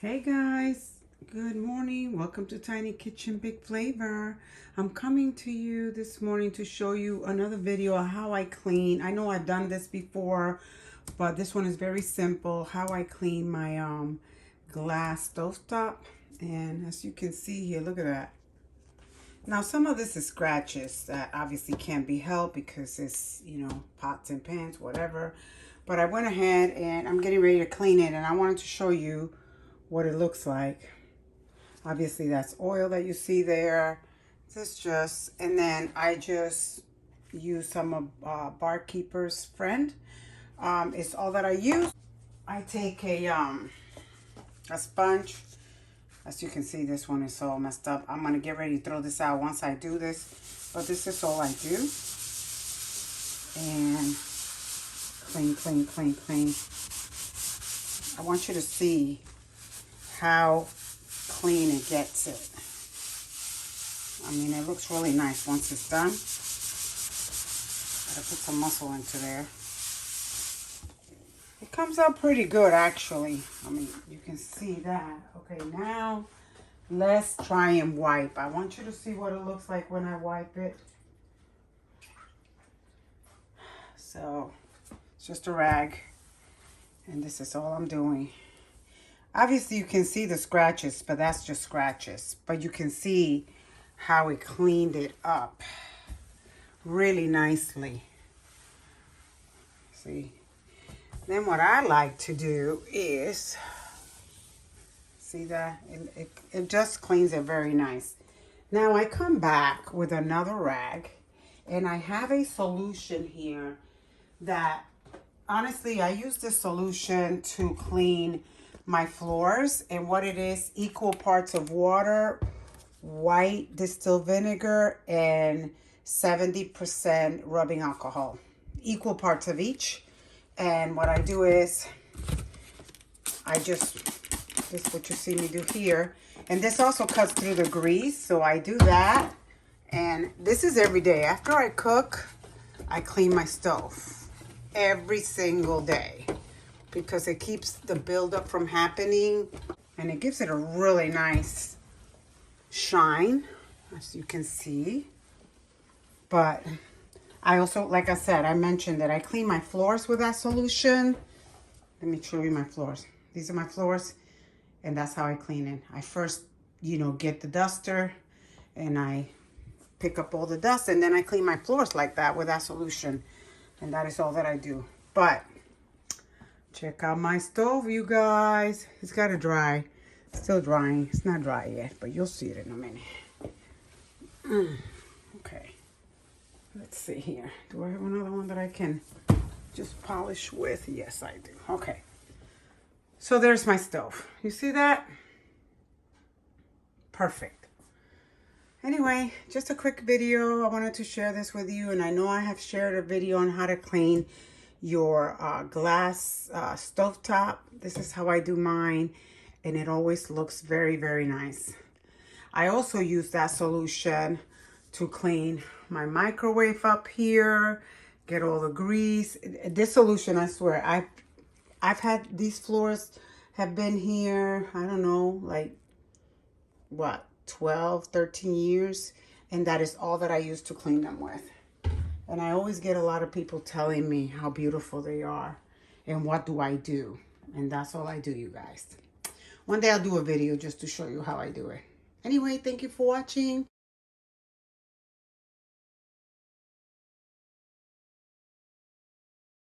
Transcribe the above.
Hey guys, good morning. Welcome to Tiny Kitchen Big Flavor. I'm coming to you this morning to show you another video of how I clean. I know I've done this before, but this one is very simple. How I clean my glass stovetop. And as you can see here, look at that. Now some of this is scratches that obviously can't be helped because it's, pots and pans, whatever. But I went ahead and I'm getting ready to clean it, and I wanted to show you what it looks like. Obviously that's oil that you see there. And then I just use some of Barkeeper's Friend. It's all that I use. I take a sponge. As you can see, this one is all messed up. I'm gonna get ready to throw this out once I do this, but this is all I do. And clean, clean, clean, clean. I want you to see how clean it gets it. I mean, it looks really nice once it's done. Gotta put some muscle into there. It comes out pretty good, actually. I mean, you can see that. Okay, now let's try and wipe. I want you to see what it looks like when I wipe it. So it's just a rag, and this is all I'm doing. Obviously, you can see the scratches, but that's just scratches. But you can see how it cleaned it up really nicely. See? Then what I like to do is, see that? It just cleans it very nice. Now I come back with another rag, and I have a solution here that, honestly, I use this solution to clean my floors, and what it is, equal parts of water, white distilled vinegar, and 70% rubbing alcohol. Equal parts of each. And what I do is, this is what you see me do here. And this also cuts through the grease, so I do that. And this is every day. After I cook, I clean my stove every single day, because it keeps the buildup from happening, and it gives it a really nice shine, as you can see. But I also, like I said, I mentioned that I clean my floors with that solution. Let me show you my floors. These are my floors, and that's how I clean it. I first, get the duster, and I pick up all the dust, and then I clean my floors like that with that solution. And that is all that I do. But check out my stove, you guys. It's got to dry. It's still drying. It's not dry yet, but you'll see it in a minute. Okay. Let's see here. Do I have another one that I can just polish with? Yes, I do. Okay. So there's my stove. You see that? Perfect. Anyway, just a quick video. I wanted to share this with you, and I know I have shared a video on how to clean your glass stovetop. This is how I do mine, and it always looks very, very nice. I also use that solution to clean my microwave up here, get all the grease. This solution, I swear, I've had these floors have been here, I don't know, like what, 12, 13 years, and that is all that I use to clean them with. And I always get a lot of people telling me how beautiful they are and what do I do. And that's all I do, you guys. One day I'll do a video just to show you how I do it. Anyway, thank you for watching.